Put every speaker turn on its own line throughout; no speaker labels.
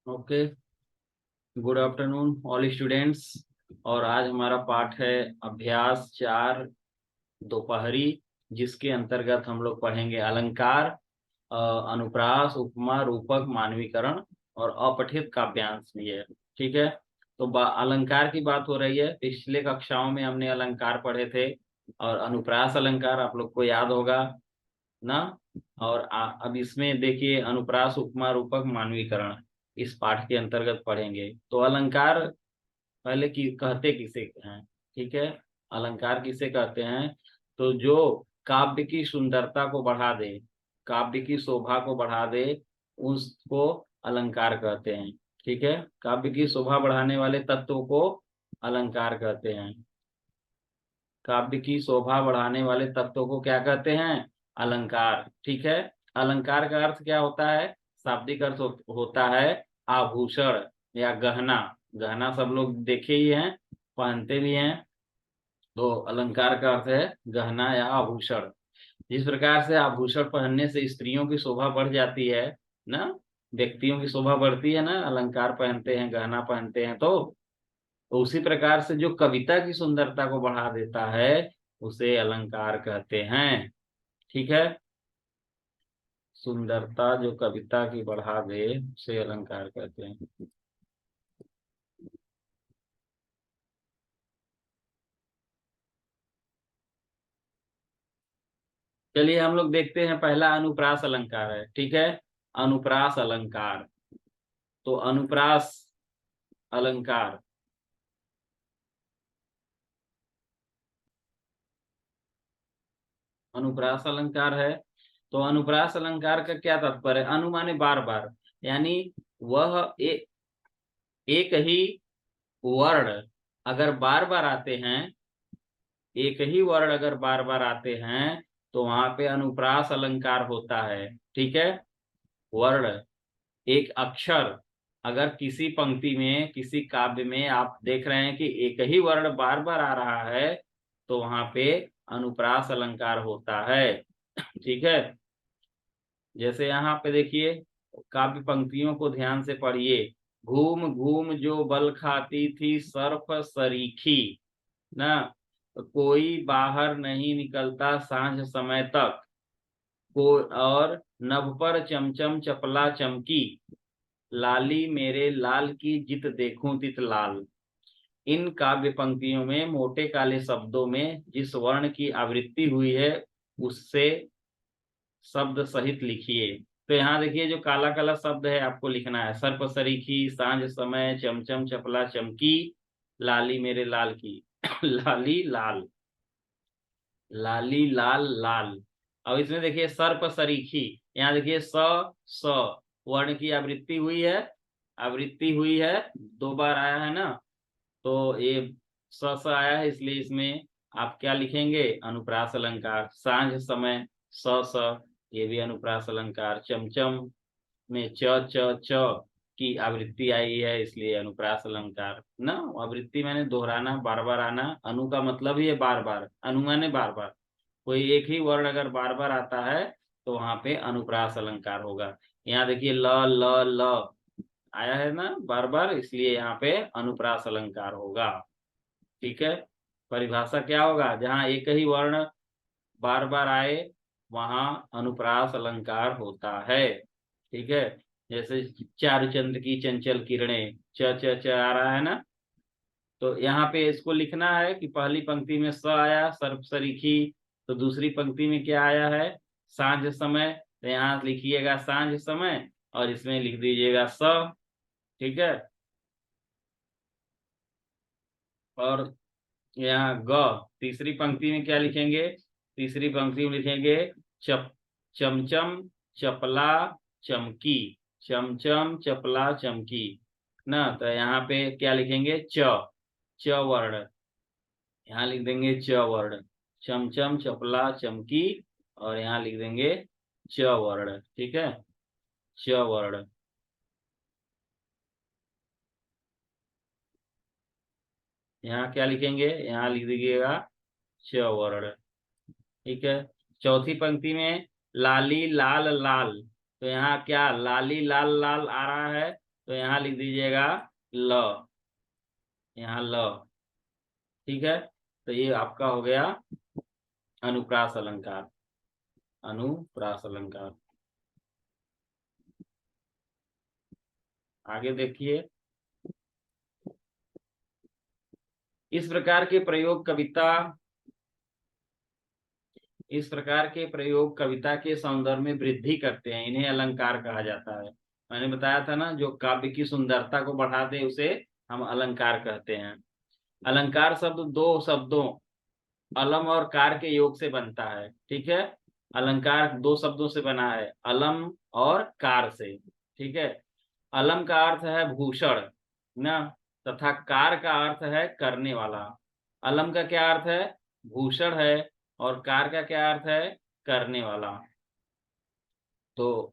Okay, good afternoon all students. और आज हमारा पाठ है अभ्यास 4 दोपहरी, जिसके अंतर्गत हम लोग पढ़ेंगे अलंकार, अनुप्रास, उपमा, रूपक, मानवीकरण और अपठित काव्यांश भी है। ठीक है, तो अलंकार की बात हो रही है। पिछले कक्षाओं में हमने अलंकार पढ़े थे और अनुप्रास अलंकार आप लोग को याद होगा ना। और अब इसमें देखिए अनुप्रास, उपमा, रूपक, मानवीकरण इस पाठ के अंतर्गत पढ़ेंगे। तो अलंकार पहले की कहते किसे हैं? ठीक है, अलंकार किसे कहते हैं? तो जो काव्य की सुंदरता को बढ़ा दे, काव्य की शोभा को बढ़ा दे, उसको अलंकार कहते हैं। ठीक है, काव्य की शोभा बढ़ाने वाले तत्वों को अलंकार कहते हैं। काव्य की शोभा बढ़ाने वाले तत्वों को क्या कहते हैं? अलंकार। ठीक है, अलंकार का अर्थ क्या होता है? शाब्दिक अर्थ होता है आभूषण या गहना। गहना सब लोग देखे ही हैं, पहनते भी हैं। तो अलंकार का अर्थ है गहना या आभूषण। जिस प्रकार से आभूषण पहनने से स्त्रियों की शोभा बढ़ जाती है ना, व्यक्तियों की शोभा बढ़ती है ना, अलंकार पहनते हैं, गहना पहनते हैं। तो उसी प्रकार से जो कविता की सुंदरता को बढ़ा देता है उसे अलंकार कहते हैं। ठीक है, सुंदरता जो कविता की बढ़ा दे उसे अलंकार कहते हैं। चलिए हम लोग देखते हैं, पहला अनुप्रास अलंकार है। ठीक है, अनुप्रास अलंकार। तो अनुप्रास अलंकार, अनुप्रास अलंकार है। तो अनुप्रास अलंकार का क्या तात्पर्य है? अनु माने बार बार, यानी वह एक ही वर्ण अगर बार बार आते हैं, एक ही वर्ण अगर बार बार आते हैं तो वहां पे अनुप्रास अलंकार होता है। ठीक है, वर्ण, एक अक्षर अगर किसी पंक्ति में, किसी काव्य में आप देख रहे हैं कि एक ही वर्ण बार बार आ रहा है तो वहां पे अनुप्रास अलंकार होता है। ठीक है, जैसे यहाँ पे देखिए, काव्य पंक्तियों को ध्यान से पढ़िए। घूम घूम जो बल खाती थी सर्प सरीखी ना, कोई बाहर नहीं निकलता सांझ समय तक, को और नभ पर चमचम चपला चमकी, लाली मेरे लाल की जित देखूं तित लाल। इन काव्य पंक्तियों में मोटे काले शब्दों में जिस वर्ण की आवृत्ति हुई है उससे शब्द सहित लिखिए। तो यहाँ देखिए, जो काला काला शब्द है आपको लिखना है, सर्प सरीखी, सांझ समय, चमचम चपला चमकी, लाली मेरे लाल की। लाली लाल, लाली लाल लाल। अब इसमें देखिए सर्प सरीखी, यहाँ देखिए स वर्ण की आवृत्ति हुई है, आवृत्ति हुई है, 2 बार आया है ना। तो ये स आया है, इसलिए इसमें आप क्या लिखेंगे? अनुप्रास अलंकार। सांझ समय, स, ये भी अनुप्रास अलंकार। चमचम में च की आवृत्ति आई है, इसलिए अनुप्रास अलंकार ना। आवृत्ति मैंने दोहराना, बार बार आना। अनु का मतलब ही है बार बार, अनु माने बार बार। कोई एक ही वर्ण अगर बार बार आता है तो वहां पे अनुप्रास अलंकार होगा। यहाँ देखिए ल ल ल आया है ना बार बार, इसलिए यहाँ पे अनुप्रास अलंकार होगा। ठीक है, परिभाषा क्या होगा? जहाँ एक ही वर्ण बार बार आए वहां अनुप्रास अलंकार होता है। ठीक है, जैसे चारुचंद्र की चंचल किरणें, च आ रहा है ना। तो यहाँ पे इसको लिखना है कि पहली पंक्ति में स आया, सर्प सरीखी। तो दूसरी पंक्ति में क्या आया है? सांझ समय। तो यहाँ लिखिएगा सांझ समय और इसमें लिख दीजिएगा स। ठीक है, और यहाँ ग, तीसरी पंक्ति में क्या लिखेंगे? तीसरी पंक्ति में लिखेंगे चप चमचम चपला चमकी, चमचम चपला चमकी ना। तो यहाँ पे क्या लिखेंगे? च वर्ण, यहाँ लिख देंगे च वर्ण। चमचम चपला चमकी, और यहाँ लिख देंगे च वर्ण। ठीक है, च वर्ण। यहाँ क्या लिखेंगे? यहाँ लिख दीजिएगा च वर्ण। ठीक है, चौथी पंक्ति में लाली लाल लाल। तो यहाँ क्या लाली लाल लाल आ रहा है? तो यहाँ लिख दीजिएगा ल, यहाँ ल। ठीक है, तो ये आपका हो गया अनुप्रास अलंकार। अनुप्रास अलंकार। आगे देखिए, इस प्रकार के प्रयोग कविता के सौंदर्य में वृद्धि करते हैं, इन्हें अलंकार कहा जाता है। मैंने बताया था ना, जो काव्य की सुंदरता को बढ़ा दे उसे हम अलंकार कहते हैं। अलंकार शब्द दो शब्दों अलम और कार के योग से बनता है। ठीक है, अलंकार दो शब्दों से बना है, अलम और कार से। ठीक है, अलम का अर्थ है भूषण ना, तथा कार का अर्थ है करने वाला। अलम का क्या अर्थ है? भूषण है। और कार का क्या अर्थ है? करने वाला। तो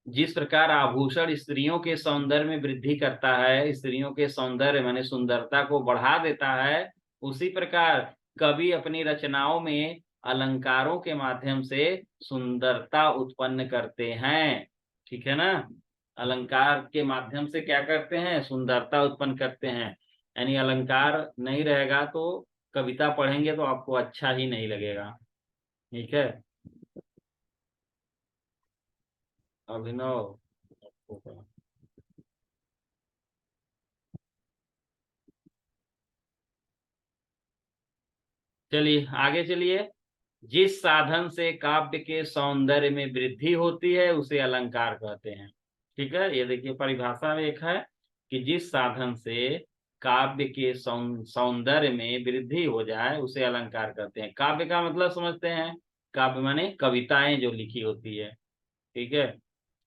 जिस प्रकार आभूषण स्त्रियों के सौंदर्य में वृद्धि करता है, स्त्रियों के सौंदर्य माने सुंदरता को बढ़ा देता है, उसी प्रकार कवि अपनी रचनाओं में अलंकारों के माध्यम से सुंदरता उत्पन्न करते हैं। ठीक है ना, अलंकार के माध्यम से क्या करते हैं? सुंदरता उत्पन्न करते हैं। यानी अलंकार नहीं रहेगा तो कविता पढ़ेंगे तो आपको अच्छा ही नहीं लगेगा। ठीक है, अभिनव। चलिए आगे चलिए। जिस साधन से काव्य के सौंदर्य में वृद्धि होती है उसे अलंकार कहते हैं। ठीक है, ये देखिए परिभाषा में एक है कि जिस साधन से काव्य के सौंदर्य में वृद्धि हो जाए उसे अलंकार कहते हैं। काव्य का मतलब समझते हैं, काव्य माने कविताएं जो लिखी होती है। ठीक है,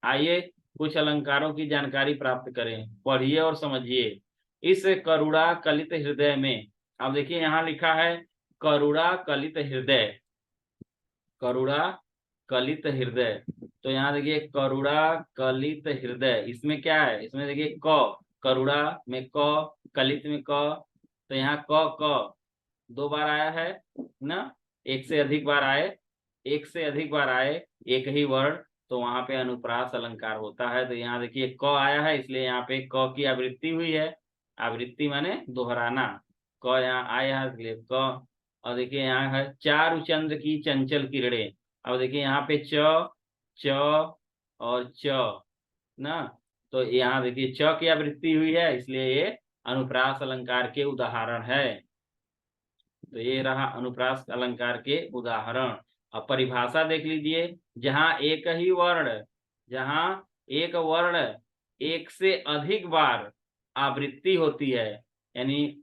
आइए कुछ अलंकारों की जानकारी प्राप्त करें, पढ़िए और समझिए। इस करुणा कलित हृदय में, अब देखिए यहाँ लिखा है करुणा कलित हृदय, करुणा कलित हृदय। तो यहाँ देखिए करुणा कलित हृदय, इसमें क्या है? इसमें देखिए क, करुणा में क, कलित में क। तो यहाँ क दो बार आया है ना, एक से अधिक बार आए, एक से अधिक बार आए एक ही वर्ण, तो वहां पे अनुप्रास अलंकार होता है। तो यहाँ देखिए क आया है, इसलिए यहाँ पे क की आवृत्ति हुई है। आवृत्ति माने दोहराना। क यहाँ आया है इसलिए क। और देखिए यहाँ है चारु चंद्र की चंचल किरणें। अब देखिए यहाँ पे च और च ना, तो यहाँ देखिए च की आवृत्ति हुई है, इसलिए ये अनुप्रास अलंकार के उदाहरण है। तो ये रहा अनुप्रास अलंकार के उदाहरण। अब परिभाषा देख लीजिए। जहां एक ही वर्ण, जहां एक वर्ण एक से अधिक बार आवृत्ति होती है, यानी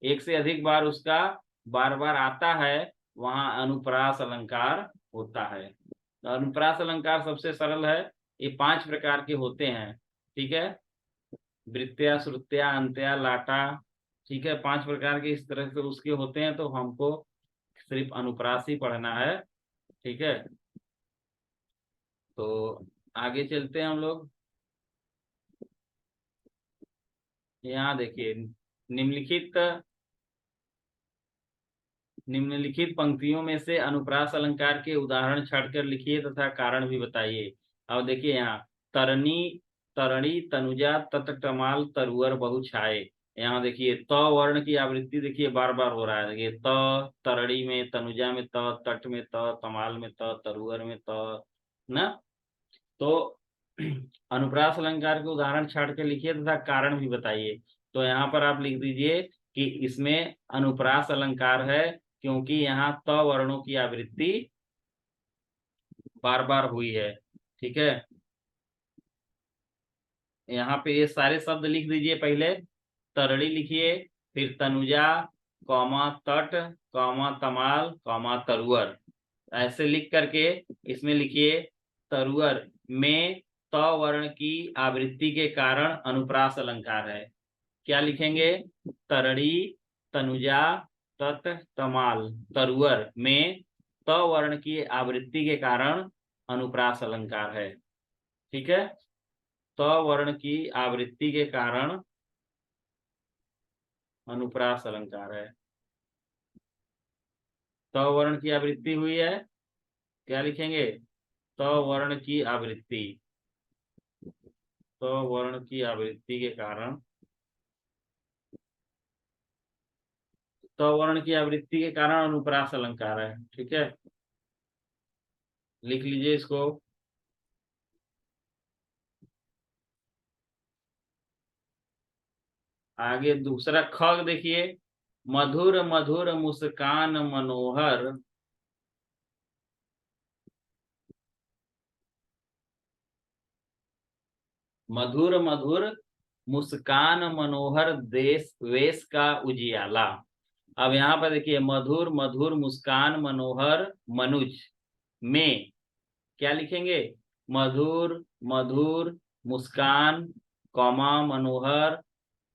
एक से अधिक बार उसका बार बार आता है, वहां अनुप्रास अलंकार होता है। तो अनुप्रास अलंकार सबसे सरल है, ये 5 प्रकार के होते हैं। ठीक है, वृत्या श्रुत्या अंत्या लाटा। ठीक है, 5 प्रकार के इस तरह से उसके होते हैं, तो हमको सिर्फ अनुप्रास ही पढ़ना है। ठीक है, तो आगे चलते हैं हम लोग। यहाँ देखिए निम्नलिखित निम्नलिखित पंक्तियों में से अनुप्रास अलंकार के उदाहरण छाटकर लिखिए तथा कारण भी बताइए। अब देखिए यहाँ तरनी तरणी तनुजा तटकमाल तरुअर बहु छाए। यहाँ देखिए त वर्ण की आवृत्ति देखिए बार बार हो रहा है। देखिए त, तरणी में, तनुजा में त, तट में त, तमाल में त, तरुअर में त ना। तो अनुप्रास अलंकार के उदाहरण छाट के लिखिए तथा कारण भी बताइए। तो यहाँ पर आप लिख दीजिए कि इसमें अनुप्रास अलंकार है क्योंकि यहाँ त वर्णों की आवृत्ति बार बार हुई है। ठीक है, यहाँ पे ये सारे शब्द लिख दीजिए। पहले तरड़ी लिखिए, फिर तनुजा, कौमा तट, कौमा तमाल, कौमा तरुअर। ऐसे लिख करके इसमें लिखिए तरुअर में त वर्ण की आवृत्ति के कारण अनुप्रास अलंकार है। क्या लिखेंगे? तरड़ी तनुजा तट तमाल तरुअर में त वर्ण की आवृत्ति के कारण अनुप्रास अलंकार है। ठीक है, त वर्ण की आवृत्ति के कारण अनुप्रास अलंकार है। त वर्ण की आवृत्ति हुई है, क्या लिखेंगे? त वर्ण की आवृत्ति। तो वर्ण की आवृत्ति के कारण, तो वर्ण की आवृत्ति के कारण अनुप्रास अलंकार है। ठीक है, लिख लीजिए इसको। आगे दूसरा ख देखिए, मधुर मधुर मुस्कान मनोहर, मधुर मधुर मुस्कान मनोहर देश वेश का उजियाला। अब यहाँ पर देखिए, मधुर मधुर मुस्कान मनोहर मनुज में क्या लिखेंगे? मधुर मधुर मुस्कान कौमा मनोहर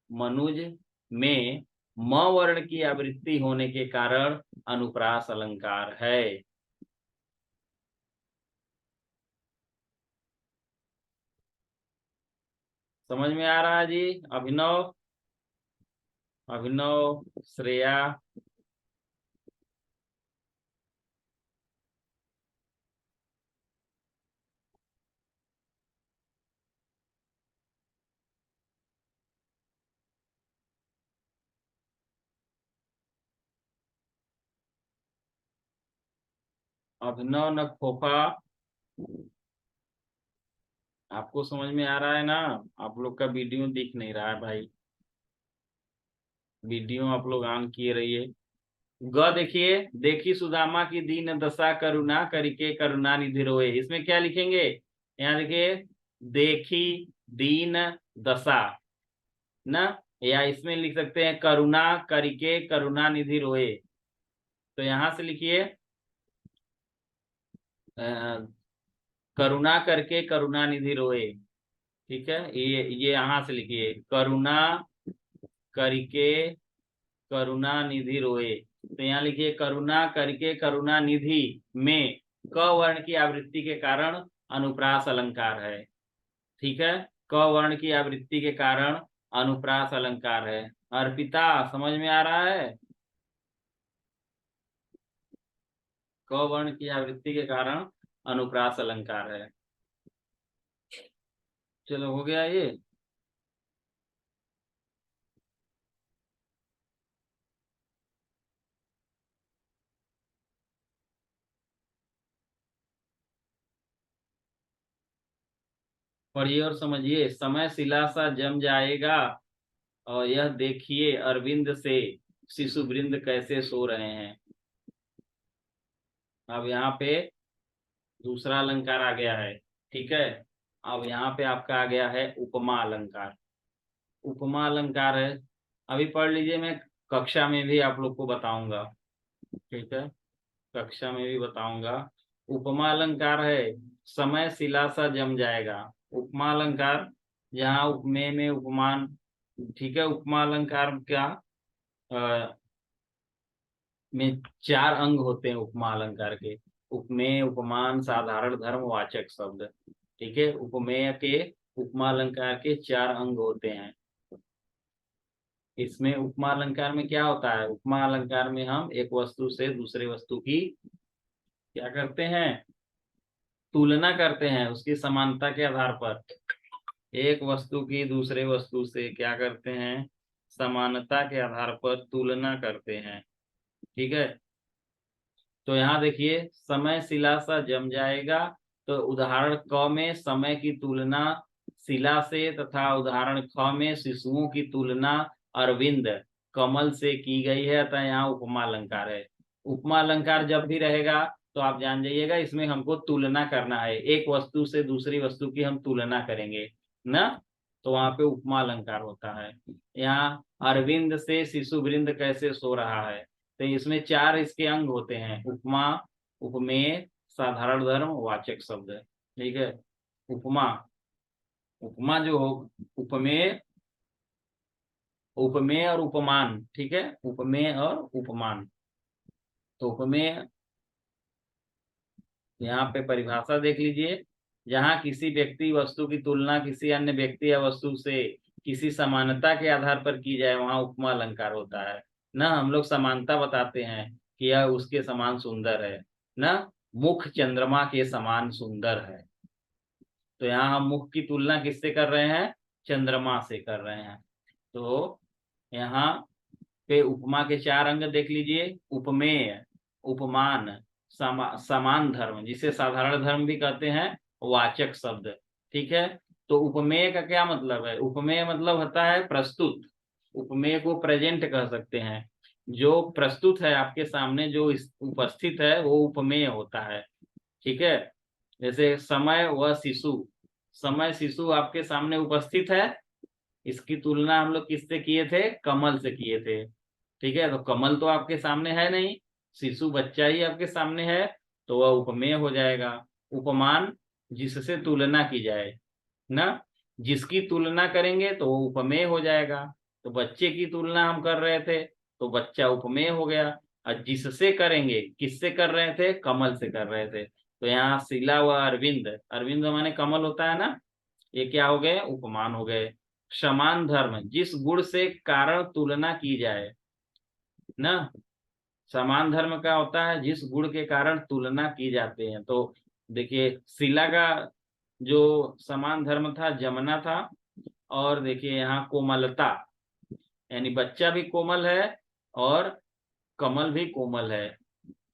मनुज में म वर्ण की आवृत्ति होने के कारण अनुप्रास अलंकार है। समझ में आ रहा है जी? अभिनव, अभिनव, श्रेया, अभिनव न खोफा, आपको समझ में आ रहा है ना? आप लोग का वीडियो दिख नहीं रहा है भाई, वीडियो आप लोग ऑन किए रहिए। ग देखिए, देखी सुदामा की दीन दशा करुणा करके करुणा निधि रोए, इसमें क्या लिखेंगे? यहाँ देखिए, देखी दीन दशा ना, या इसमें लिख सकते हैं करुणा करके करुणा निधि रोए। तो यहां से लिखिए करुणा करके करुणा निधि रोए। ठीक है, ये यहां से लिखिए, करुणा करके करुणा निधि रोए। तो यहाँ लिखिए, करुणा करके करुणा निधि में क वर्ण की आवृत्ति के कारण अनुप्रास अलंकार है। ठीक है, क वर्ण की आवृत्ति के कारण अनुप्रास अलंकार है। अर्पिता, समझ में आ रहा है? क वर्ण की आवृत्ति के कारण अनुप्रास अलंकार है। चलो, हो गया ये। पढ़िए और समझिए। समय शिला सा जम जाएगा, और यह देखिए अरविंद से शिशु वृंद कैसे सो रहे हैं। अब यहाँ पे दूसरा अलंकार आ गया है। ठीक है, अब यहाँ पे आपका आ गया है उपमा अलंकार। उपमा अलंकार है, अभी पढ़ लीजिए, मैं कक्षा में भी आप लोग को बताऊंगा। ठीक है, कक्षा में भी बताऊंगा। उपमा अलंकार है, समय शिला सा जम जाएगा। उपमा अलंकार, जहाँ उपमेय में उपमान। ठीक है, उपमा अलंकार क्या में चार अंग होते हैं उपमा अलंकार के। उपमेय, उपमान, साधारण धर्म, वाचक शब्द। ठीक है, उपमेय के, उपमा अलंकार के चार अंग होते हैं। इसमें उपमा अलंकार में क्या होता है? उपमा अलंकार में हम एक वस्तु से दूसरे वस्तु की क्या करते हैं? तुलना करते हैं, उसकी समानता के आधार पर। एक वस्तु की दूसरे वस्तु से क्या करते हैं? समानता के आधार पर तुलना करते हैं। ठीक है, तो यहाँ देखिए, समय शिला सा जम जाएगा, तो उदाहरण क में समय की तुलना शिला से, तथा उदाहरण ख में शिशुओं की तुलना अरविंद कमल से की गई है, अतः यहाँ उपमा अलंकार है। उपमा अलंकार जब भी रहेगा तो आप जान जाइएगा, इसमें हमको तुलना करना है, एक वस्तु से दूसरी वस्तु की हम तुलना करेंगे ना, तो वहां पे उपमा अलंकार होता है। यहाँ अरविंद से शिशु वृंद कैसे सो रहा है, तो इसमें चार इसके अंग होते हैं, उपमा, उपमेय, साधारण धर्म, वाचक शब्द। ठीक है, उपमा, उपमा जो हो, उपमेय, उपमेय और उपमान। ठीक है, उपमेय और उपमान। तो उपमेय, यहाँ पे परिभाषा देख लीजिए, जहाँ किसी व्यक्ति वस्तु की तुलना किसी अन्य व्यक्ति या वस्तु से किसी समानता के आधार पर की जाए, वहां उपमा अलंकार होता है ना। हम लोग समानता बताते हैं कि यह उसके समान सुंदर है ना, मुख चंद्रमा के समान सुंदर है। तो यहाँ हम मुख की तुलना किससे कर रहे हैं? चंद्रमा से कर रहे हैं। तो यहाँ पे उपमा के 4 अंग देख लीजिए। उपमेय, उपमान, समान धर्म, जिसे साधारण धर्म भी कहते हैं, वाचक शब्द। ठीक है। तो उपमेय का क्या मतलब है? उपमेय मतलब होता है प्रस्तुत। उपमेय को प्रेजेंट कह सकते हैं। जो प्रस्तुत है आपके सामने, जो उपस्थित है, वो उपमेय होता है। ठीक है। जैसे समय व शिशु, समय शिशु आपके सामने उपस्थित है, इसकी तुलना हम लोग किससे किए थे? कमल से किए थे। ठीक है। तो कमल तो आपके सामने है नहीं, शिशु बच्चा ही आपके सामने है, तो वह उपमेय हो जाएगा। उपमान, जिससे तुलना की जाए ना, जिसकी तुलना करेंगे तो वो उपमेय हो जाएगा। तो बच्चे की तुलना हम कर रहे थे, तो बच्चा उपमेय हो गया। और जिससे करेंगे, किससे कर रहे थे? कमल से कर रहे थे। तो यहाँ शिला व अरविंद, अरविंद माने कमल होता है ना, ये क्या हो गए? उपमान हो गए। समान धर्म, जिस गुण से कारण तुलना की जाए ना, समान धर्म का होता है जिस गुण के कारण तुलना की जाते हैं। तो देखिए, शिला का जो समान धर्म था जमना था, और देखिए यहाँ कोमलता, यानी बच्चा भी कोमल है और कमल भी कोमल है।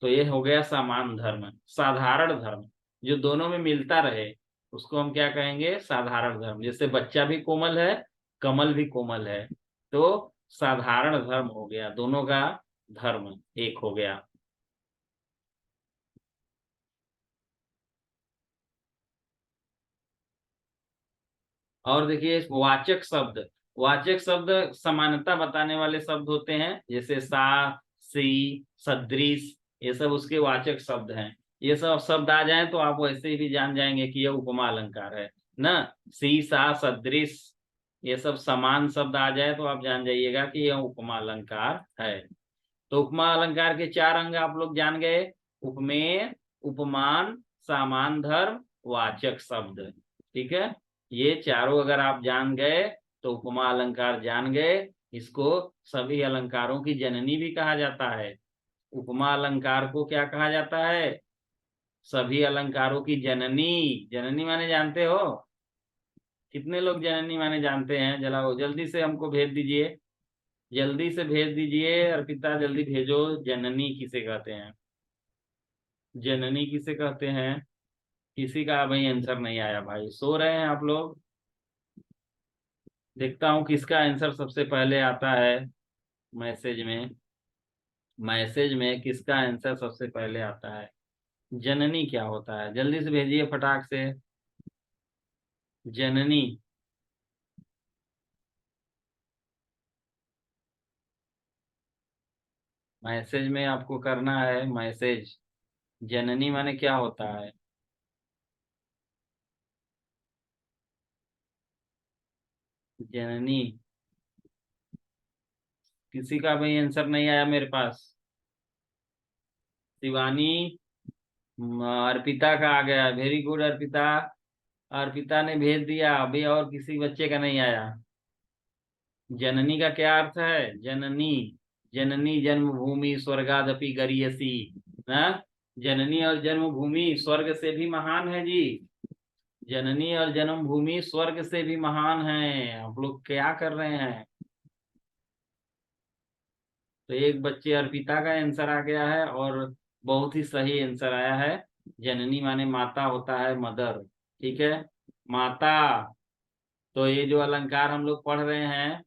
तो ये हो गया समान धर्म। साधारण धर्म, जो दोनों में मिलता रहे, उसको हम क्या कहेंगे? साधारण धर्म। जैसे बच्चा भी कोमल है, कमल भी कोमल है, तो साधारण धर्म हो गया, दोनों का धर्म एक हो गया। और देखिए वाचक शब्द, वाचक शब्द समानता बताने वाले शब्द होते हैं, जैसे सा, सी, सदृश, ये सब उसके वाचक शब्द हैं। ये सब शब्द आ जाएं तो आप वैसे भी जान जाएंगे कि यह उपमा अलंकार है ना। सी, सा, सदृश, ये सब समान शब्द आ जाए तो आप जान जाइएगा कि यह उपमा अलंकार है। तो उपमा अलंकार के 4 अंग आप लोग जान गए। उपमेय, उपमान, सामान धर्म, वाचक शब्द। ठीक है। ये चारों अगर आप जान गए तो उपमा अलंकार जान गए। इसको सभी अलंकारों की जननी भी कहा जाता है। उपमा अलंकार को क्या कहा जाता है? सभी अलंकारों की जननी। जननी माने जानते हो? कितने लोग जननी माने जानते हैं? जरा वो जल्दी से हमको भेज दीजिए, जल्दी से भेज दीजिए। अर्पिता जल्दी भेजो, जननी किसे कहते हैं? जननी किसे कहते हैं? किसी का भाई आंसर नहीं आया, भाई सो रहे हैं आप लोग। देखता हूँ किसका आंसर सबसे पहले आता है मैसेज में। मैसेज में किसका आंसर सबसे पहले आता है? जननी क्या होता है? जल्दी से भेजिए फटाक से। जननी। मैसेज में आपको करना है मैसेज। जननी माने क्या होता है? जननी। किसी का भी आंसर नहीं आया मेरे पास। शिवानी, अर्पिता का आ गया, वेरी गुड अर्पिता। अर्पिता ने भेज दिया, अभी और किसी बच्चे का नहीं आया। जननी का क्या अर्थ है? जननी, जननी जन्मभूमि स्वर्गादपि गरीयसी ना। जननी और जन्मभूमि स्वर्ग से भी महान है जी। जननी और जन्मभूमि स्वर्ग से भी महान है। आप लोग क्या कर रहे हैं? तो एक बच्चे अर्पिता का आंसर आ गया है, और बहुत ही सही आंसर आया है। जननी माने माता होता है, मदर। ठीक है, माता। तो ये जो अलंकार हम लोग पढ़ रहे हैं,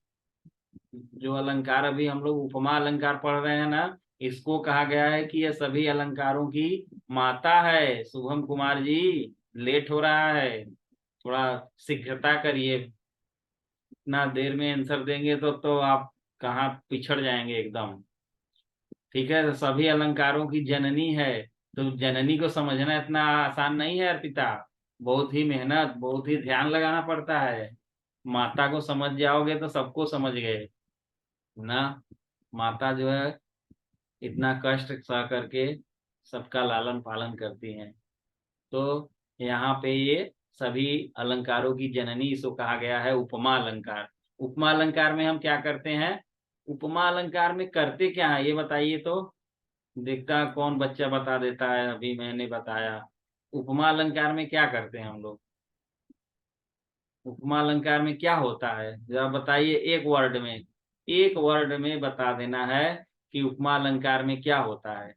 जो अलंकार अभी हम लोग उपमा अलंकार पढ़ रहे हैं ना, इसको कहा गया है कि यह सभी अलंकारों की माता है। शुभम कुमार जी, लेट हो रहा है, थोड़ा शीघ्रता करिए। इतना देर में आंसर देंगे तो आप कहाँ पिछड़ जाएंगे एकदम। ठीक है। तो सभी अलंकारों की जननी है, तो जननी को समझना इतना आसान नहीं है अर्पिता। बहुत ही मेहनत, बहुत ही ध्यान लगाना पड़ता है। माता को समझ जाओगे तो सबको समझ गए ना। माता जो है इतना कष्ट सह करके सबका लालन पालन करती हैं। तो यहाँ पे ये सभी अलंकारों की जननी इसको कहा गया है उपमा अलंकार। उपमा अलंकार में हम क्या करते हैं? उपमा अलंकार में करते क्या है ये बताइए तो। देखता कौन बच्चा बता देता है। अभी मैंने बताया, उपमा अलंकार में क्या करते हैं हम लोग? उपमा अलंकार में क्या होता है जरा बताइए, एक वर्ड में बता देना है कि उपमा अलंकार में क्या होता है।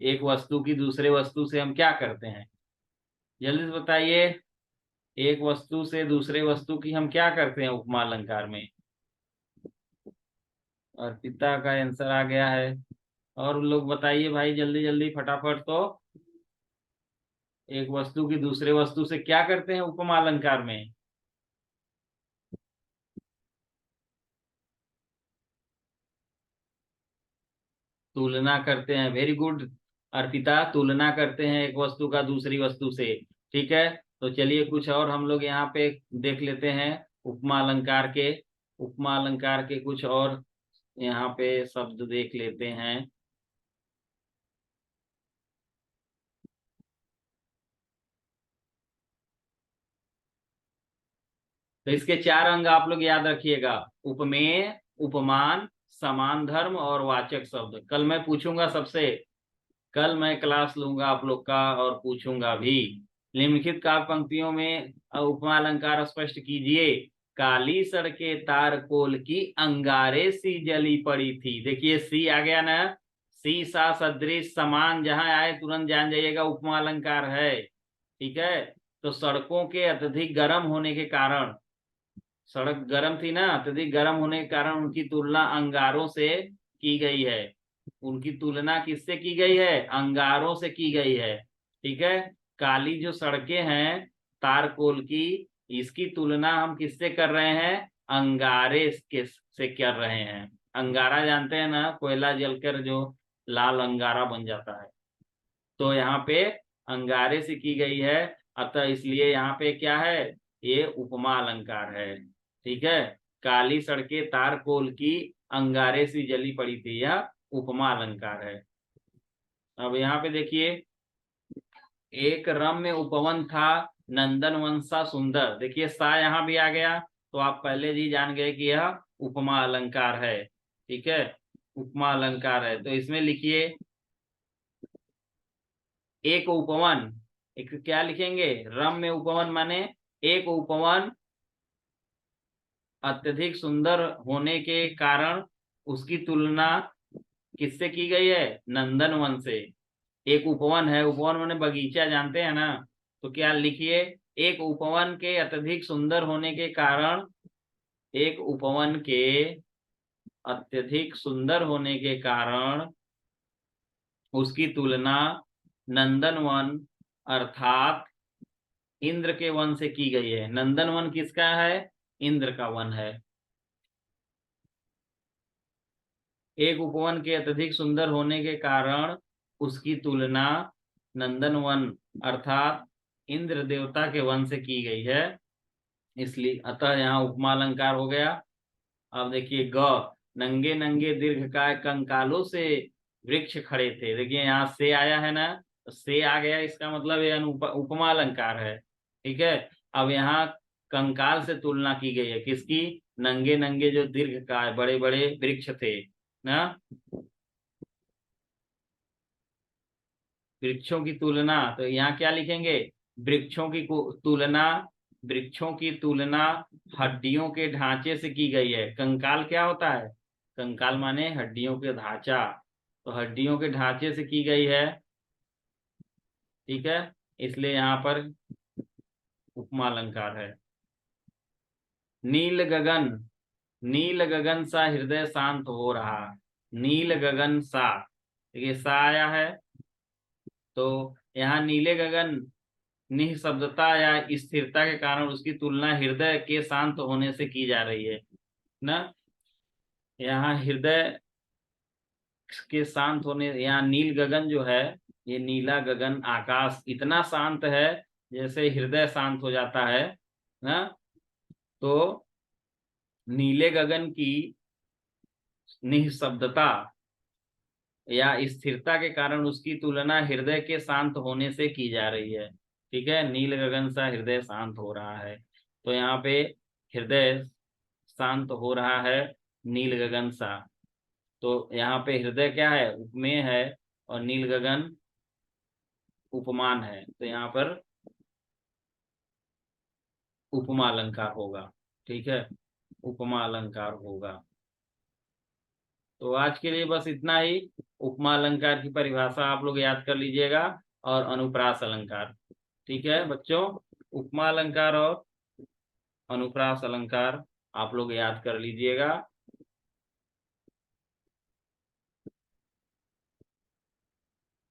एक वस्तु की दूसरे वस्तु से हम क्या करते हैं, जल्दी से बताइए। एक वस्तु से दूसरे वस्तु की हम क्या करते हैं उपमा अलंकार में। और पिता का आंसर आ गया है। और लोग बताइए भाई जल्दी जल्दी फटाफट। तो एक वस्तु की दूसरे वस्तु से क्या करते हैं उपमा अलंकार में। तुलना करते हैं, वेरी गुड अर्पिता, तुलना करते हैं एक वस्तु का दूसरी वस्तु से। ठीक है, तो चलिए कुछ और हम लोग यहाँ पे देख लेते हैं उपमा अलंकार के। उपमा अलंकार के कुछ और यहाँ पे शब्द देख लेते हैं। तो इसके चार अंग आप लोग याद रखिएगा, उपमेय, उपमान, समान धर्म और वाचक शब्द। कल मैं पूछूंगा सबसे, कल मैं क्लास लूंगा आप लोग का और पूछूंगा भी। निम्नलिखित काव्य पंक्तियों में उपमा अलंकार स्पष्ट कीजिए। काली सड़के तार कोल की अंगारे सी जली पड़ी थी। देखिए सी आ गया ना, सी सा सदृश समान जहां आए तुरंत जान जाइएगा उपमा अलंकार है। ठीक है, तो सड़कों के अत्यधिक गर्म होने के कारण, सड़क गर्म थी ना, अत्यधिक गर्म होने के कारण उनकी तुलना अंगारों से की गई है। उनकी तुलना किससे की गई है, अंगारों से की गई है। ठीक है, काली जो सड़कें हैं तारकोल की, इसकी तुलना हम किससे कर रहे हैं, अंगारे के से कर रहे हैं। अंगारा जानते हैं ना, कोयला जलकर जो लाल अंगारा बन जाता है, तो यहाँ पे अंगारे से की गई है। अतः इसलिए यहाँ पे क्या है, ये उपमा अलंकार है। ठीक है, काली सड़कें तार कोल की अंगारे सी जली पड़ी थी, यह उपमा अलंकार है। अब यहाँ पे देखिए, एक रम्य उपवन था नंदन वंशा सुंदर। देखिए सा यहाँ भी आ गया, तो आप पहले ही जान गए कि यह उपमा अलंकार है। ठीक है, उपमा अलंकार है, तो इसमें लिखिए एक उपवन। एक क्या लिखेंगे, रम्य उपवन माने एक उपवन अत्यधिक सुंदर होने के कारण उसकी तुलना किससे की गई है, नंदन वन से। एक उपवन है, उपवन माने बगीचा जानते हैं ना, तो क्या लिखिए, एक उपवन के अत्यधिक सुंदर होने के कारण, एक उपवन के अत्यधिक सुंदर होने के कारण उसकी तुलना नंदनवन अर्थात इंद्र के वन से की गई है। नंदन वन किसका है, इंद्र का वन है। एक उपवन के अत्यधिक सुंदर होने के कारण उसकी तुलना नंदन वन अर्थात इंद्र देवता के वन से की गई है, इसलिए अतः यहाँ उपमा अलंकार हो गया। अब देखिए ग, नंगे नंगे दीर्घकाय कंकालों से वृक्ष खड़े थे। देखिए यहाँ से आया है ना, तो से आ गया, इसका मतलब ये उपमा अलंकार है। ठीक है, अब यहाँ कंकाल से तुलना की गई है किसकी, नंगे नंगे जो दीर्घकाय बड़े बड़े वृक्ष थे ना, वृक्षों की तुलना, तो यहाँ क्या लिखेंगे, वृक्षों की तुलना, वृक्षों की तुलना हड्डियों के ढांचे से की गई है। कंकाल क्या होता है, कंकाल माने हड्डियों के ढांचा, तो हड्डियों के ढांचे से की गई है। ठीक है, इसलिए यहाँ पर उपमा अलंकार है। नील गगन, नील गगन सा हृदय शांत हो रहा। नील गगन सा, देखिए सा आया है, तो यहाँ नीले गगन निःशब्दता या स्थिरता के कारण उसकी तुलना हृदय के शांत होने से की जा रही है ना। यहाँ हृदय के शांत होने, यहाँ नील गगन जो है, ये नीला गगन आकाश इतना शांत है जैसे हृदय शांत हो जाता है ना। तो नीले गगन की निःशब्दता या स्थिरता के कारण उसकी तुलना हृदय के शांत होने से की जा रही है। ठीक है, नील गगन सा हृदय शांत हो रहा है, तो यहाँ पे हृदय शांत हो रहा है नील गगन सा। तो यहाँ पे हृदय क्या है, उपमेय है, और नील गगन उपमान है, तो यहाँ पर उपमा अलंकार होगा। ठीक है, उपमा अलंकार होगा। तो आज के लिए बस इतना ही। उपमा अलंकार की परिभाषा आप लोग याद कर लीजिएगा और अनुप्रास अलंकार। ठीक है बच्चों, उपमा अलंकार और अनुप्रास अलंकार आप लोग याद कर लीजिएगा।